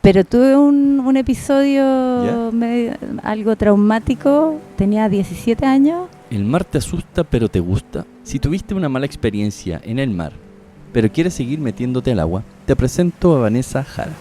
Pero tuve un episodio algo traumático, tenía 17 años. ¿El mar te asusta pero te gusta? Si tuviste una mala experiencia en el mar, pero quieres seguir metiéndote al agua, te presento a Vanessa Jara,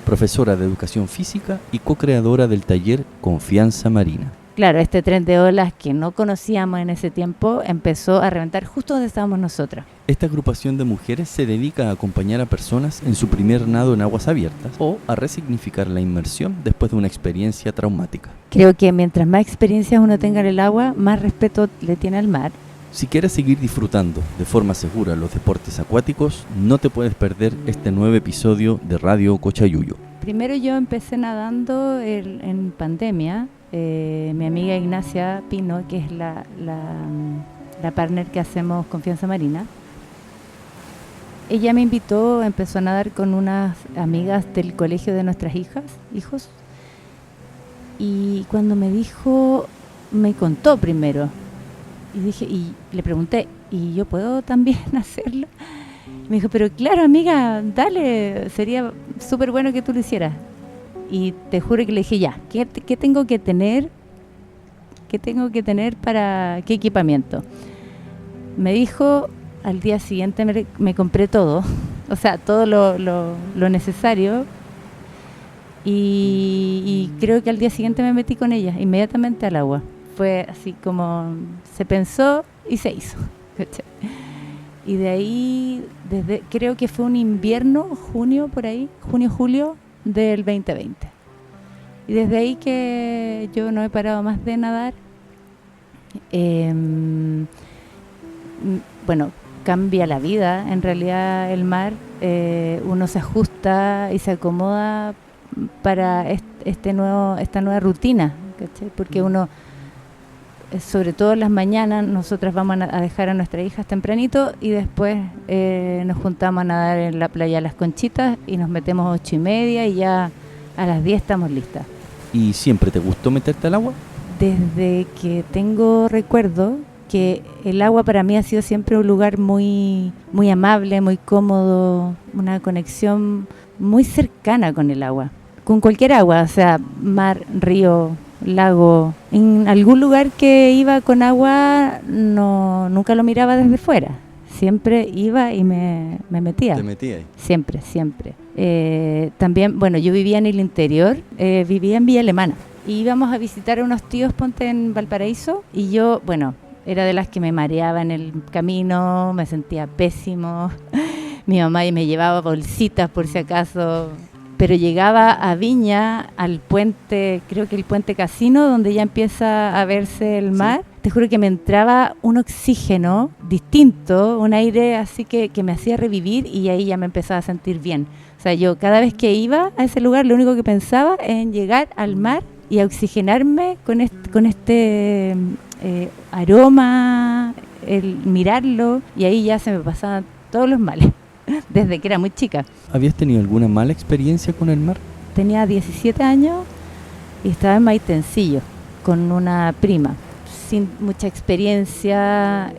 profesora de Educación Física y co-creadora del taller Confianza Marina. Claro, este tren de olas que no conocíamos en ese tiempo empezó a reventar justo donde estábamos nosotras. Esta agrupación de mujeres se dedica a acompañar a personas en su primer nado en aguas abiertas o a resignificar la inmersión después de una experiencia traumática. Creo que mientras más experiencias uno tenga en el agua, más respeto le tiene al mar. Si quieres seguir disfrutando de forma segura los deportes acuáticos, no te puedes perder este nuevo episodio de Radio Cochayuyo. Primero yo empecé nadando en pandemia. Mi amiga Ignacia Pino, que es la partner que hacemos Confianza Marina, ella me invitó, empezó a nadar con unas amigas del colegio de nuestras hijos, y cuando me dijo, me contó primero, y le pregunté, ¿y yo puedo también hacerlo? Y me dijo, pero claro, amiga, dale, sería súper bueno que tú lo hicieras. Y te juro que le dije, ya, ¿qué tengo que tener? ¿Qué tengo que tener para qué equipamiento? Me dijo, al día siguiente me compré todo, o sea, todo lo necesario. Y creo que al día siguiente me metí con ella, inmediatamente al agua. Fue así como se pensó y se hizo. Y de ahí, creo que fue un invierno, junio, julio del 2020. Y desde ahí que yo no he parado más de nadar. Bueno, cambia la vida, en realidad el mar, uno se ajusta y se acomoda para esta nueva rutina, ¿cachai? Porque uno, sobre todo en las mañanas, nosotras vamos a dejar a nuestras hijas tempranito y después nos juntamos a nadar en la playa Las Conchitas y nos metemos 8:30 y ya a las 10 estamos listas. ¿Y siempre te gustó meterte al agua? Desde que tengo recuerdo, que el agua para mí ha sido siempre un lugar muy, muy amable, muy cómodo, una conexión muy cercana con el agua, con cualquier agua, o sea, mar, río, lago. En algún lugar que iba con agua nunca lo miraba desde fuera, siempre iba y me metía. ¿Te metía ahí? Siempre. También, bueno, yo vivía en el interior, vivía en Villa Alemana, y íbamos a visitar a unos tíos, ponte en Valparaíso, y yo, bueno, era de las que me mareaba en el camino, me sentía pésimo. Mi mamá me llevaba bolsitas por si acaso. Pero llegaba a Viña, al puente, creo que el puente Casino, donde ya empieza a verse el mar. Sí. Te juro que me entraba un oxígeno distinto, un aire así que me hacía revivir, y ahí ya me empezaba a sentir bien. O sea, yo cada vez que iba a ese lugar, lo único que pensaba es en llegar al mar y a oxigenarme con este aroma, el mirarlo, y ahí ya se me pasaban todos los males, desde que era muy chica. ¿Habías tenido alguna mala experiencia con el mar? Tenía 17 años y estaba en Maitencillo con una prima, sin mucha experiencia,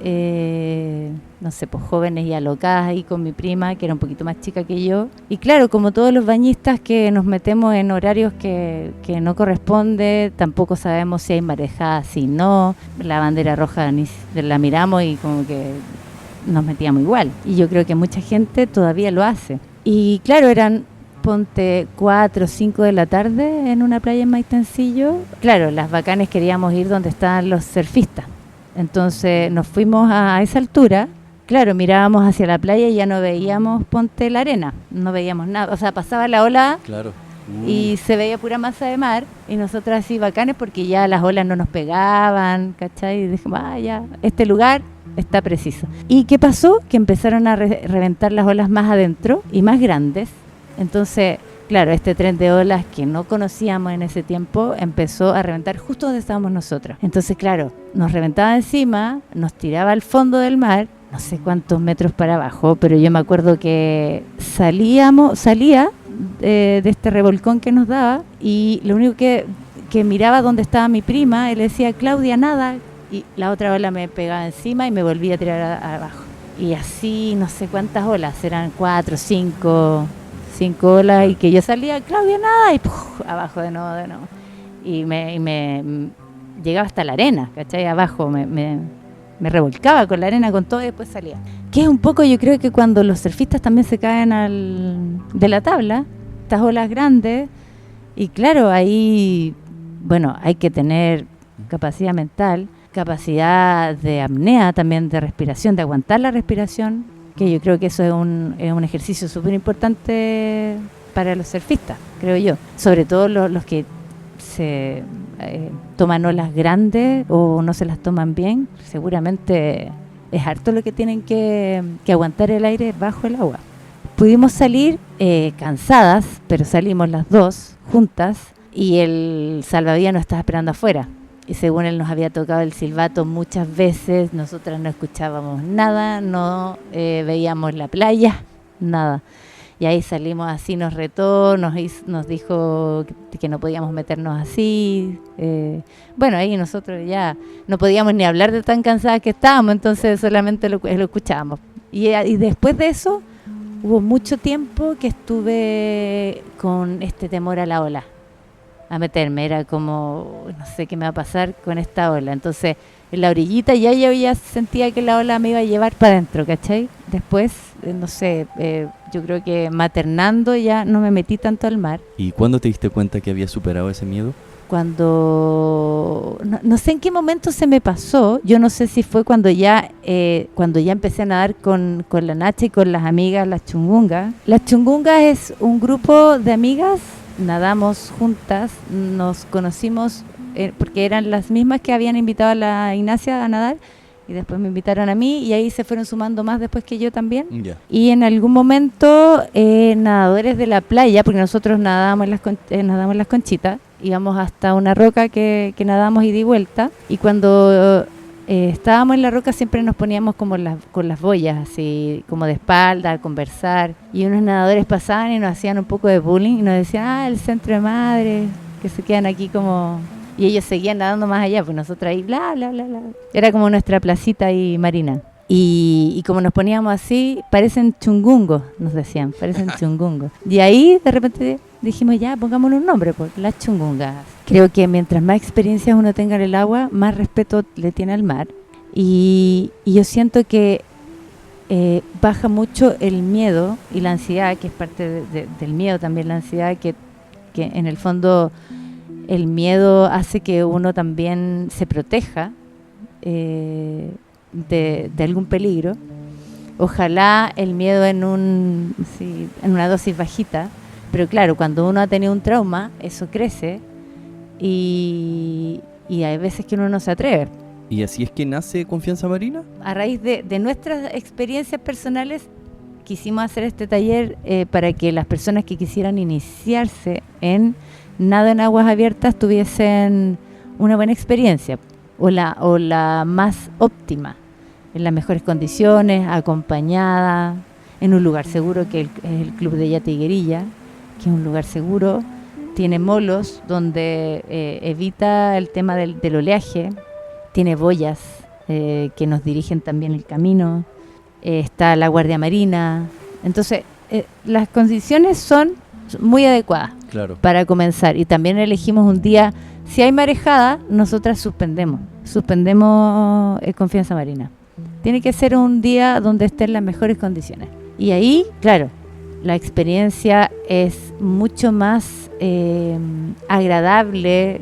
no sé, pues jóvenes y alocadas ahí con mi prima, que era un poquito más chica que yo. Y claro, como todos los bañistas que nos metemos en horarios que no corresponde, tampoco sabemos si hay marejada, si no. La bandera roja ni la miramos y como que nos metíamos igual. Y yo creo que mucha gente todavía lo hace. Y claro, eran, ponte, 4 o 5 de la tarde en una playa en Maitencillo. Claro, las bacanes queríamos ir donde estaban los surfistas. Entonces nos fuimos a esa altura. Claro, mirábamos hacia la playa y ya no veíamos, ponte, la arena. No veíamos nada. O sea, pasaba la ola. Claro. Y se veía pura masa de mar. Y nosotras así bacanes porque ya las olas no nos pegaban, ¿cachai? Y dijimos, ya, este lugar está preciso. ¿Y qué pasó? Que empezaron a reventar las olas más adentro y más grandes. Entonces, claro, este tren de olas que no conocíamos en ese tiempo empezó a reventar justo donde estábamos nosotros. Entonces, claro, nos reventaba encima, nos tiraba al fondo del mar, no sé cuántos metros para abajo, pero yo me acuerdo que salía de este revolcón que nos daba, y lo único que miraba donde estaba mi prima, él decía, Claudia, nada, y la otra ola me pegaba encima y me volvía a tirar abajo. Y así no sé cuántas olas, eran 4, 5... 5 olas y que yo salía, Claudia, nada, y ¡puf! Abajo de nuevo. Y me llegaba hasta la arena, ¿cachai? Abajo me revolcaba con la arena, con todo, y después salía. Que es un poco, yo creo que cuando los surfistas también se caen de la tabla, estas olas grandes, y claro, ahí, bueno, hay que tener capacidad mental, capacidad de apnea también, de respiración, de aguantar la respiración, que yo creo que eso es un ejercicio súper importante para los surfistas, creo yo. Sobre todo los que se toman olas grandes o no se las toman bien, seguramente es harto lo que tienen que aguantar el aire bajo el agua. Pudimos salir cansadas, pero salimos las dos juntas y el salvavidas nos estaba esperando afuera. Y según él nos había tocado el silbato muchas veces, nosotras no escuchábamos nada, no veíamos la playa, nada. Y ahí salimos así, nos retó, nos dijo que no podíamos meternos así. Bueno, ahí nosotros ya no podíamos ni hablar de tan cansadas que estábamos, entonces solamente lo escuchábamos. Y después de eso, hubo mucho tiempo que estuve con este temor a la ola, a meterme. Era como, no sé qué me va a pasar con esta ola. Entonces, en la orillita yo ya sentía que la ola me iba a llevar para adentro, ¿cachai? Después, no sé, yo creo que maternando ya no me metí tanto al mar. ¿Y cuándo te diste cuenta que habías superado ese miedo? Cuando, no sé en qué momento se me pasó, yo no sé si fue cuando ya empecé a nadar con la Nacha y con las amigas, las chungungas. Las chungungas es un grupo de amigas, nadamos juntas, nos conocimos porque eran las mismas que habían invitado a la Ignacia a nadar, y después me invitaron a mí, y ahí se fueron sumando más después que yo también. Yeah. Y en algún momento, nadadores de la playa, porque nosotros nadábamos en las conchitas, íbamos hasta una roca que nadábamos ida y vuelta, y cuando estábamos en la roca siempre nos poníamos como con las boyas, así como de espalda, a conversar, y unos nadadores pasaban y nos hacían un poco de bullying, y nos decían, el centro de madres, que se quedan aquí como... Y ellos seguían nadando más allá, pues nosotros ahí, bla, bla, bla, bla. Era como nuestra placita ahí marina. Y como nos poníamos así, parecen chungungos, nos decían, parecen chungungos. Y ahí, de repente, dijimos, ya, pongámosle un nombre, pues, las chungungas. Creo que mientras más experiencias uno tenga en el agua, más respeto le tiene al mar. Y yo siento que baja mucho el miedo y la ansiedad, que es parte del miedo también, la ansiedad, que en el fondo... El miedo hace que uno también se proteja de algún peligro. Ojalá el miedo en una dosis bajita, pero claro, cuando uno ha tenido un trauma, eso crece y hay veces que uno no se atreve. ¿Y así es que nace Confianza Marina? A raíz de nuestras experiencias personales, quisimos hacer este taller para que las personas que quisieran iniciarse en nado en aguas abiertas tuviesen una buena experiencia o la más óptima, en las mejores condiciones, acompañada, en un lugar seguro, que es el Club de Yate y Guerilla, que es un lugar seguro, tiene molos donde evita el tema del oleaje, tiene boyas que nos dirigen también el camino, está la Guardia Marina. Entonces, las condiciones son muy adecuadas, claro, para comenzar. Y también elegimos un día, si hay marejada, nosotras suspendemos Confianza Marina. Tiene que ser un día donde estén las mejores condiciones. Y ahí, claro, la experiencia es mucho más agradable,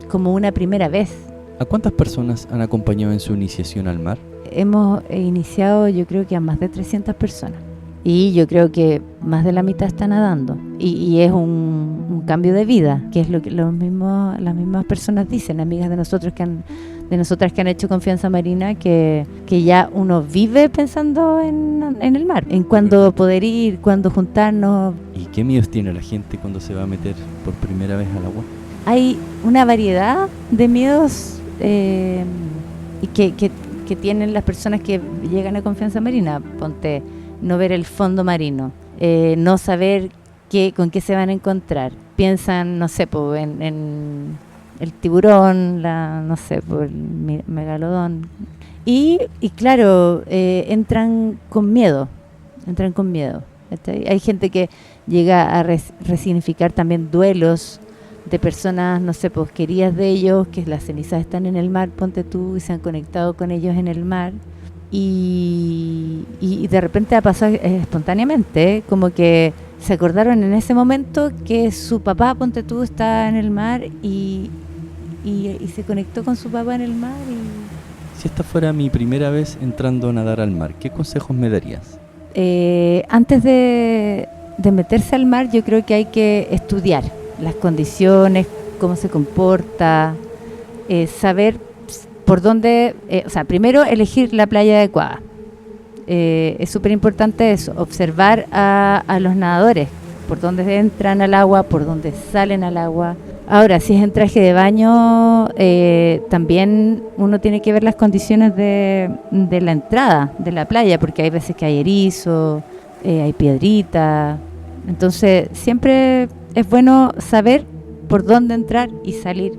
como una primera vez. ¿A cuántas personas han acompañado en su iniciación al mar? Hemos iniciado, yo creo que a más de 300 personas. Y yo creo que más de la mitad está nadando. Y es un cambio de vida, que es lo que las mismas personas dicen, amigas de nosotras que han hecho Confianza Marina, que ya uno vive pensando en el mar, en cuándo poder ir, cuándo juntarnos. ¿Y qué miedos tiene la gente cuando se va a meter por primera vez al agua? Hay una variedad de miedos que tienen las personas que llegan a Confianza Marina. Ponte, no ver el fondo marino, no saber con qué se van a encontrar. Piensan, no sé, en el tiburón, el megalodón. Y claro, entran con miedo. ¿cachai? Hay gente que llega a resignificar también duelos de personas, no sé, pues queridas de ellos, que las cenizas están en el mar, ponte tú, y se han conectado con ellos en el mar. Y de repente ha pasado espontáneamente, como que se acordaron en ese momento que su papá, ponte tú, está en el mar y se conectó con su papá en el mar. Si esta fuera mi primera vez entrando a nadar al mar, ¿qué consejos me darías? Antes de meterse al mar, yo creo que hay que estudiar las condiciones, cómo se comporta, saber por dónde, o sea, primero elegir la playa adecuada. Es súper importante eso, observar a los nadadores, por dónde entran al agua, por dónde salen al agua. Ahora, si es en traje de baño, también uno tiene que ver las condiciones de la entrada de la playa, porque hay veces que hay erizo, hay piedrita. Entonces, siempre es bueno saber por dónde entrar y salir,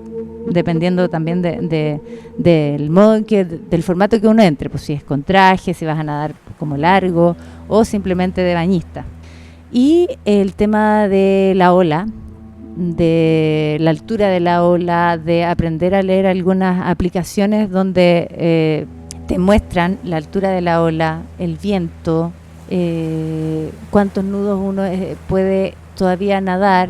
dependiendo también del modo en que, del formato que uno entre, pues si es con traje, si vas a nadar como largo o simplemente de bañista. Y el tema de la ola, de la altura de la ola, de aprender a leer algunas aplicaciones donde te muestran la altura de la ola, el viento, cuántos nudos uno puede todavía nadar,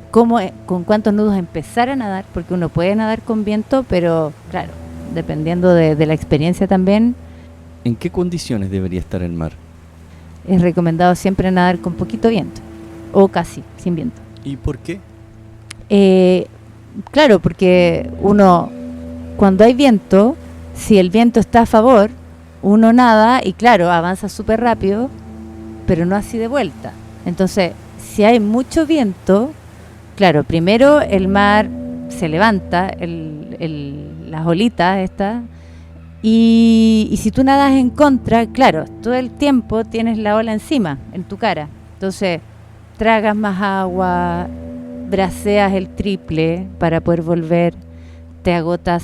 con cuántos nudos empezar a nadar, porque uno puede nadar con viento, pero claro, dependiendo de la experiencia también. ¿En qué condiciones debería estar el mar? Es recomendado siempre nadar con poquito viento, o casi sin viento. ¿Y por qué? Claro, porque uno, cuando hay viento, si el viento está a favor, uno nada y claro, avanza súper rápido, pero no así de vuelta. Entonces, si hay mucho viento, claro, primero el mar se levanta, las olitas estas, y si tú nadas en contra, claro, todo el tiempo tienes la ola encima, en tu cara. Entonces, tragas más agua, braceas el triple para poder volver, te agotas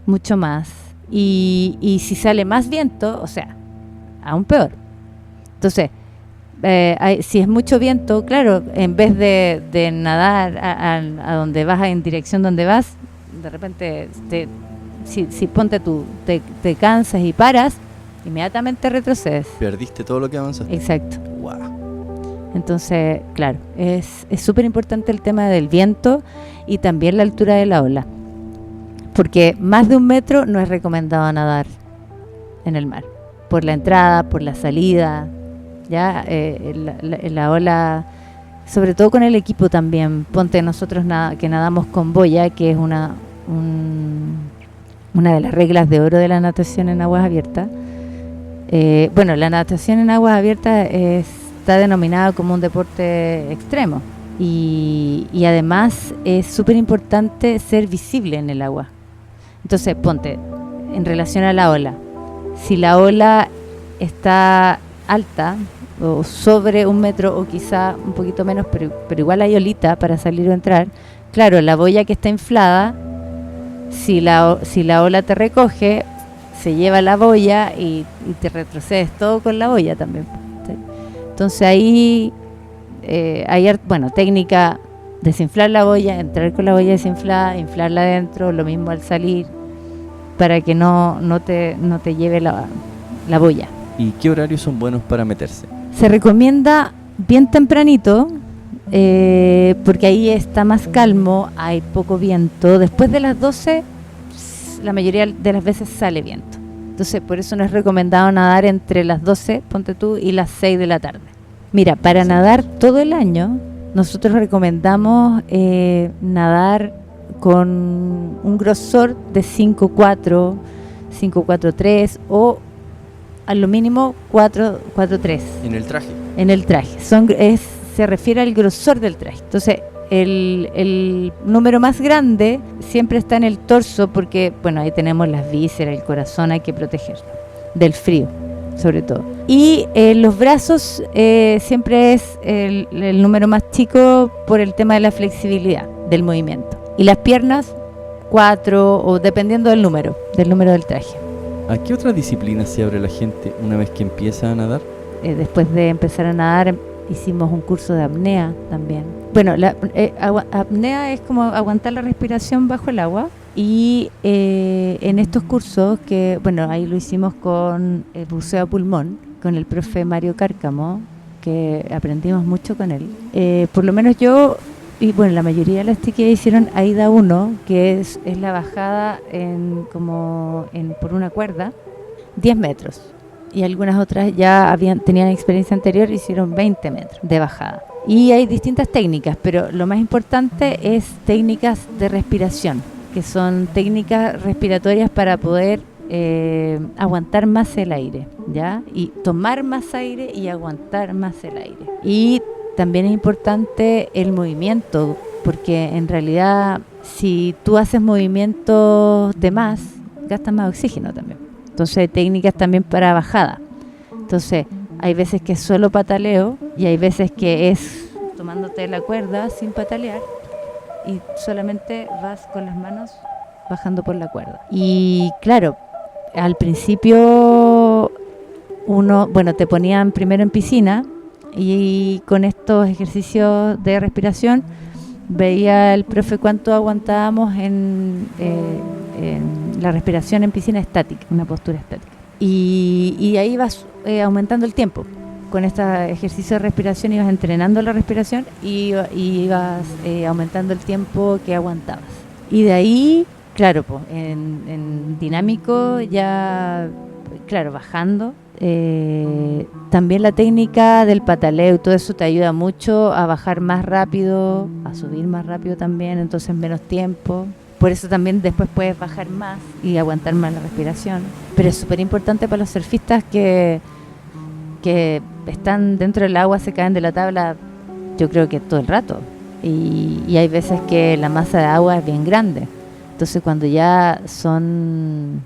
mucho más. Y si sale más viento, o sea, aún peor. Entonces, si es mucho viento, claro, en vez de nadar a donde vas, en dirección donde vas, de repente, si ponte tú, te cansas y paras, inmediatamente retrocedes. Perdiste todo lo que avanzaste. Exacto. Wow. Entonces, claro, es súper importante el tema del viento y también la altura de la ola. Porque más de 1 metro no es recomendado nadar en el mar. Por la entrada, por la salida, ya la ola, sobre todo con el equipo también. Ponte nosotros que nadamos con boya, que es una de las reglas de oro de la natación en aguas abiertas. Bueno, la natación en aguas abiertas está denominada como un deporte extremo y además es súper importante ser visible en el agua. Entonces, ponte, en relación a la ola, si la ola está alta o sobre 1 metro o quizá un poquito menos, pero igual hay olita para salir o entrar, claro, la boya que está inflada, si la ola te recoge, se lleva la boya y te retrocedes todo con la boya también. ¿Sí? Entonces ahí hay, bueno, técnica, desinflar la boya, entrar con la boya desinflada, inflarla adentro, lo mismo al salir, para que no te lleve la boya. ¿Y qué horarios son buenos para meterse? Se recomienda bien tempranito, porque ahí está más calmo, hay poco viento. Después de las 12, la mayoría de las veces sale viento. Entonces, por eso no es recomendado nadar entre las 12, ponte tú, y las 6 de la tarde. Mira, para nadar todo el año, nosotros recomendamos nadar con un grosor de 5'4", 5'4'3" o a lo mínimo 4'3". ¿En el traje? En el traje. Se refiere al grosor del traje. Entonces, el número más grande siempre está en el torso porque, bueno, ahí tenemos las vísceras, el corazón, hay que proteger del frío, sobre todo. Y los brazos siempre es el número más chico por el tema de la flexibilidad del movimiento. Y las piernas, 4, o dependiendo del número del traje. ¿A qué otras disciplinas se abre la gente una vez que empieza a nadar? después de empezar a nadar, hicimos un curso de apnea también. Bueno, apnea es como aguantar la respiración bajo el agua. Y en estos cursos, que bueno, ahí lo hicimos con el buceo a pulmón, con el profe Mario Cárcamo, que aprendimos mucho con él. Por lo menos yo, y bueno, la mayoría de las chiquillas hicieron AIDA 1, que es la bajada por una cuerda, 10 metros. Y algunas otras ya tenían experiencia anterior, hicieron 20 metros de bajada. Y hay distintas técnicas, pero lo más importante es técnicas de respiración, que son técnicas respiratorias para poder aguantar más el aire, ¿ya? Y tomar más aire y aguantar más el aire. Y también es importante el movimiento, porque en realidad si tú haces movimientos de más, gastas más oxígeno también. Entonces hay técnicas también para bajada. Entonces hay veces que es solo pataleo y hay veces que es tomándote la cuerda sin patalear y solamente vas con las manos bajando por la cuerda. Y claro, al principio te ponían primero en piscina y con estos ejercicios de respiración veía el profe cuánto aguantábamos en la respiración en piscina estática, una postura estática. Y ahí vas aumentando el tiempo. Con este ejercicio de respiración ibas entrenando la respiración y ibas aumentando el tiempo que aguantabas. Y de ahí, claro, en dinámico ya, claro, bajando. También la técnica del pataleo y todo eso te ayuda mucho a bajar más rápido, a subir más rápido también, entonces menos tiempo. Por eso también después puedes bajar más y aguantar más la respiración. Pero es súper importante para los surfistas que están dentro del agua, se caen de la tabla, yo creo que todo el rato. Y hay veces que la masa de agua es bien grande. Entonces cuando ya son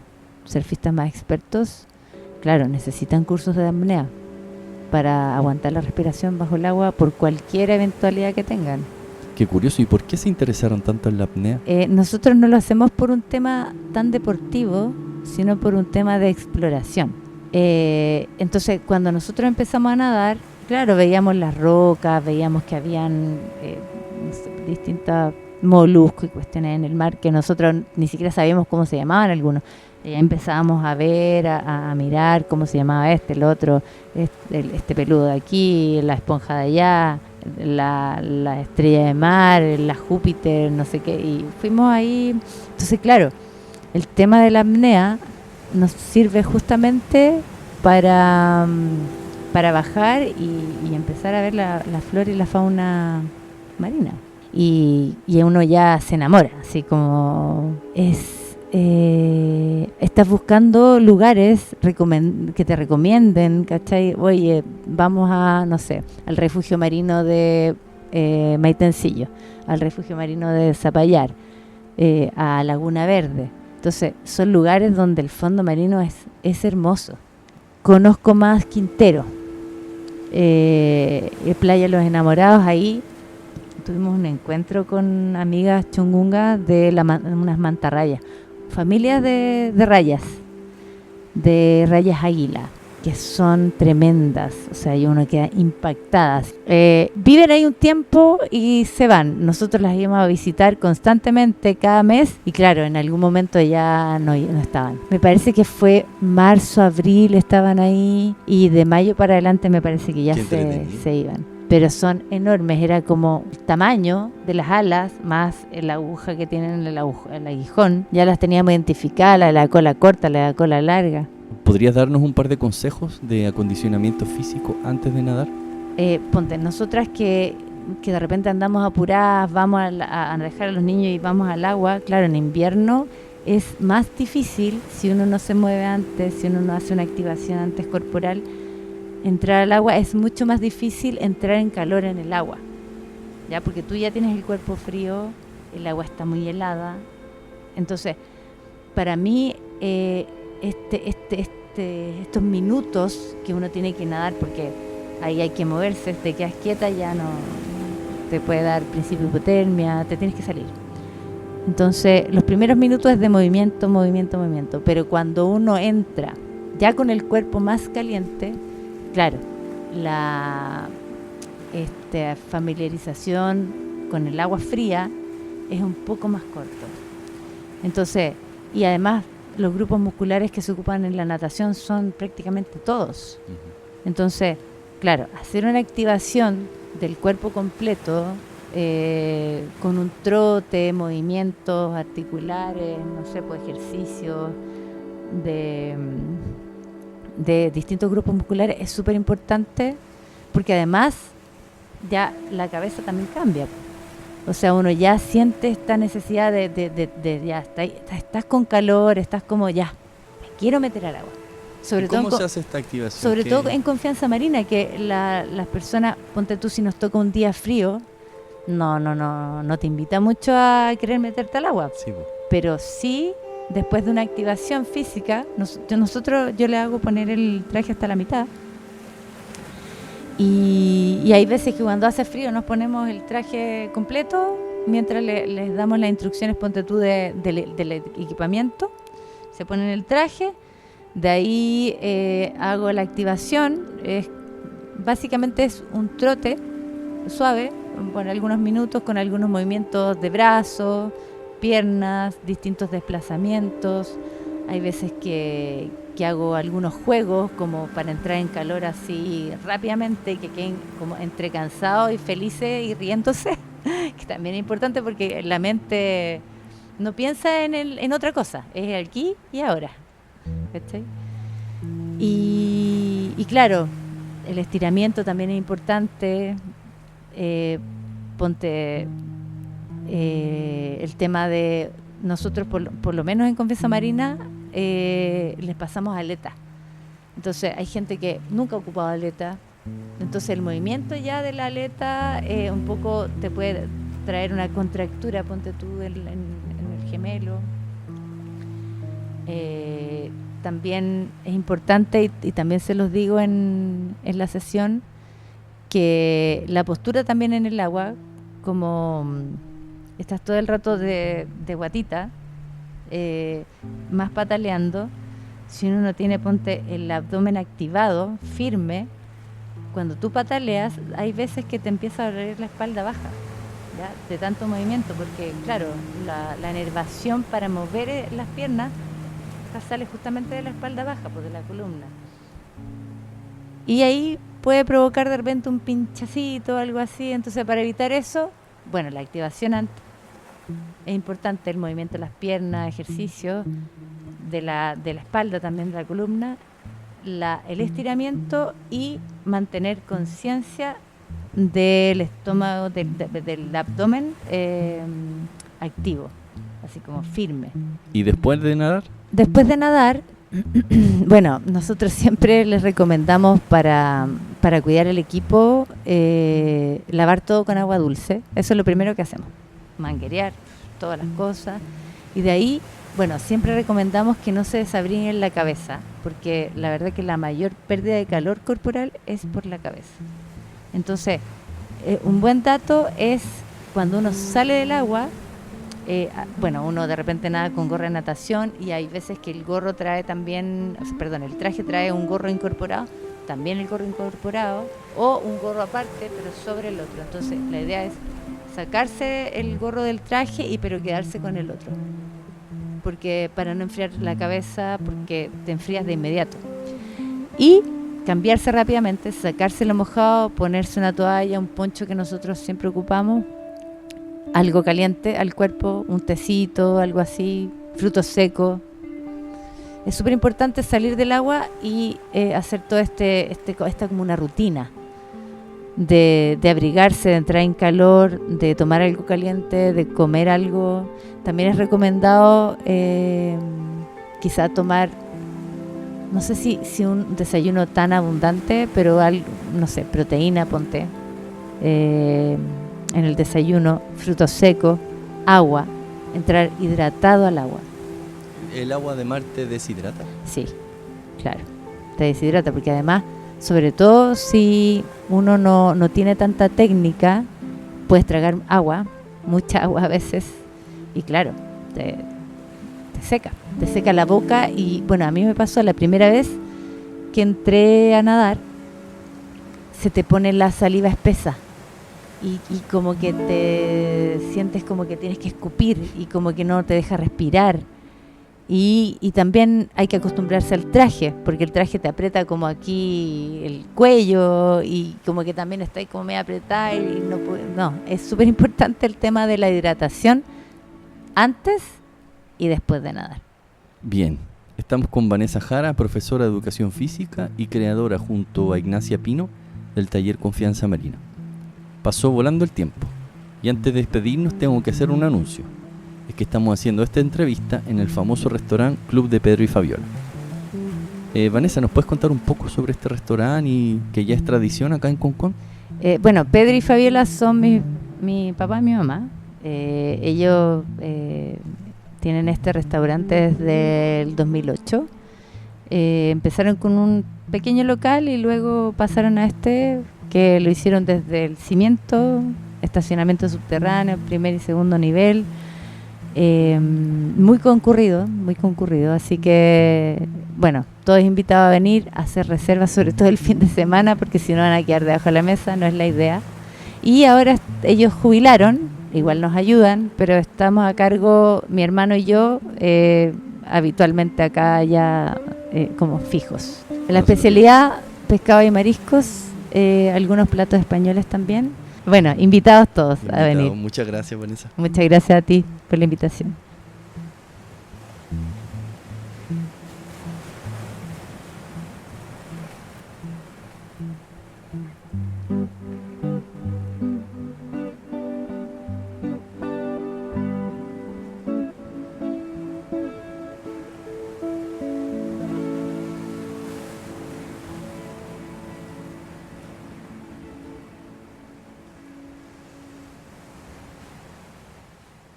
surfistas más expertos, claro, necesitan cursos de apnea para aguantar la respiración bajo el agua por cualquier eventualidad que tengan. Qué curioso. ¿Y por qué se interesaron tanto en la apnea? Nosotros no lo hacemos por un tema tan deportivo, sino por un tema de exploración. Entonces, cuando nosotros empezamos a nadar, claro, veíamos las rocas, veíamos que habían distintos moluscos y cuestiones en el mar que nosotros ni siquiera sabíamos cómo se llamaban algunos. Ya empezábamos a ver, a mirar cómo se llamaba el otro, este peludo de aquí, la esponja de allá, la estrella de mar, la Júpiter, no sé qué, y fuimos ahí. Entonces, claro, el tema de la apnea nos sirve justamente para bajar y empezar a ver la flora y la fauna marina. Y uno ya se enamora, así como estás buscando lugares que te recomienden, ¿cachai? Oye, vamos no sé, al refugio marino de Maitencillo, al refugio marino de Zapallar, a Laguna Verde. Entonces, son lugares donde el fondo marino es hermoso. Conozco más Quintero, Playa Los Enamorados, ahí tuvimos un encuentro con amigas chungungas de unas mantarrayas, familias de rayas águila, que son tremendas, o sea, y uno queda impactada. Viven ahí un tiempo y se van. Nosotros las íbamos a visitar constantemente cada mes y claro, en algún momento ya no estaban. Me parece que fue marzo, abril estaban ahí y de mayo para adelante me parece que ya se iban. Pero son enormes, era como el tamaño de las alas más la aguja que tienen el aguijón. Ya las teníamos identificadas, la de la cola corta, la de la cola larga. ¿Podrías darnos un par de consejos de acondicionamiento físico antes de nadar? Ponte, nosotras que de repente andamos apuradas, vamos a dejar a los niños y vamos al agua, claro, en invierno es más difícil si uno no se mueve antes, si uno no hace una activación antes corporal. Entrar al agua es mucho más difícil entrar en calor en el agua, ya, porque tú ya tienes el cuerpo frío, el agua está muy helada. Entonces, para mí, estos minutos que uno tiene que nadar, porque ahí hay que moverse, te quedas quieta, ya no te puede dar principio de hipotermia, te tienes que salir. Entonces, los primeros minutos es de movimiento, pero cuando uno entra ya con el cuerpo más caliente, claro, la familiarización con el agua fría es un poco más corto. Entonces, y además los grupos musculares que se ocupan en la natación son prácticamente todos. Entonces, claro, hacer una activación del cuerpo completo con un trote, movimientos articulares, no sé, pues ejercicios de distintos grupos musculares es súper importante, porque además ya la cabeza también cambia. O sea, uno ya siente esta necesidad de ya estás con calor, estás como ya, me quiero meter al agua. ¿Cómo se hace esta activación? Sobre todo en confianza marina, que las personas, ponte tú, si nos toca un día frío, no te invita mucho a querer meterte al agua. Sí, pero sí, después de una activación física, yo le hago poner el traje hasta la mitad. Y hay veces que cuando hace frío nos ponemos el traje completo mientras les damos las instrucciones, ponte tú, del equipamiento. Se ponen el traje, de ahí hago la activación. Básicamente es un trote suave, por algunos minutos, con algunos movimientos de brazos, piernas, distintos desplazamientos. Hay veces que hago algunos juegos como para entrar en calor así rápidamente, que queden como entre cansados y felices y riéndose, que también es importante porque la mente no piensa en otra cosa, es aquí y ahora. ¿Cachai? Y claro, el estiramiento también es importante. Ponte el tema de nosotros, por lo menos en Confianza Marina, les pasamos aleta. Entonces hay gente que nunca ha ocupado aleta, entonces el movimiento ya de la aleta un poco te puede traer una contractura, ponte tú en el gemelo. También es importante, y también se los digo en la sesión, que la postura también en el agua, como estás todo el rato de guatita, más pataleando, si uno no tiene, ponte, el abdomen activado, firme, cuando tú pataleas, hay veces que te empieza a doler la espalda baja, ¿ya? De tanto movimiento, porque claro, la inervación para mover las piernas sale justamente de la espalda baja, pues de la columna. Y ahí puede provocar de repente un pinchacito, algo así. Entonces, para evitar eso, bueno, la activación antes es importante, el movimiento de las piernas, ejercicio de la espalda también, de la columna, el estiramiento y mantener conciencia del estómago, del abdomen activo, así como firme. ¿Y después de nadar? Después de nadar, bueno, nosotros siempre les recomendamos para cuidar el equipo, lavar todo con agua dulce. Eso es lo primero que hacemos, manguerear todas las cosas. Y de ahí, bueno, siempre recomendamos que no se desabriguen la cabeza, porque la verdad que la mayor pérdida de calor corporal es por la cabeza. Entonces, un buen dato es cuando uno sale del agua, bueno, uno de repente nada con gorra de natación, y hay veces que el gorro trae también, el traje trae un gorro incorporado, también el gorro incorporado, o un gorro aparte, pero sobre el otro. Entonces, la idea es sacarse el gorro del traje, pero quedarse con el otro, porque para no enfriar la cabeza, porque te enfrías de inmediato. Y cambiarse rápidamente, sacarse lo mojado, ponerse una toalla, un poncho que nosotros siempre ocupamos, algo caliente al cuerpo, un tecito, algo así, frutos secos. Es súper importante salir del agua y hacer todo esta como una rutina de abrigarse, de entrar en calor, de tomar algo caliente, de comer algo. También es recomendado quizá tomar, no sé si un desayuno tan abundante, pero algo, no sé, proteína, ponte. En el desayuno, frutos secos, agua, entrar hidratado al agua. ¿El agua de mar te deshidrata? Sí, claro, te deshidrata, porque además, sobre todo si uno no tiene tanta técnica, puedes tragar agua, mucha agua a veces, y claro, te seca la boca. Y bueno, a mí me pasó la primera vez que entré a nadar, se te pone la saliva espesa y como que te sientes como que tienes que escupir y como que no te deja respirar. Y también hay que acostumbrarse al traje, porque el traje te aprieta como aquí el cuello y como que también está ahí como medio apretada y no, es súper importante el tema de la hidratación antes y después de nadar. Bien, estamos con Vanessa Jara, profesora de Educación Física y creadora junto a Ignacia Pino del taller Confianza Marina. Pasó volando el tiempo y antes de despedirnos tengo que hacer un anuncio. Es que estamos haciendo esta entrevista en el famoso restaurante Club de Pedro y Fabiola. Vanessa, ¿nos puedes contar un poco sobre este restaurante y que ya es tradición acá en Concón? Bueno, Pedro y Fabiola son mi papá y mi mamá. Ellos tienen este restaurante desde el 2008. Empezaron con un pequeño local y luego pasaron a este, que lo hicieron desde el cimiento, estacionamiento subterráneo, primer y segundo nivel. Muy concurrido, así que bueno, todos invitados a venir a hacer reservas, sobre todo el fin de semana, porque si no van a quedar debajo de la mesa, no es la idea. Y ahora ellos jubilaron, igual nos ayudan, pero estamos a cargo, mi hermano y yo, habitualmente acá ya como fijos. La especialidad, pescado y mariscos, algunos platos españoles también. Bueno, invitados todos a venir. Muchas gracias, Vanessa. Muchas gracias a ti por la invitación.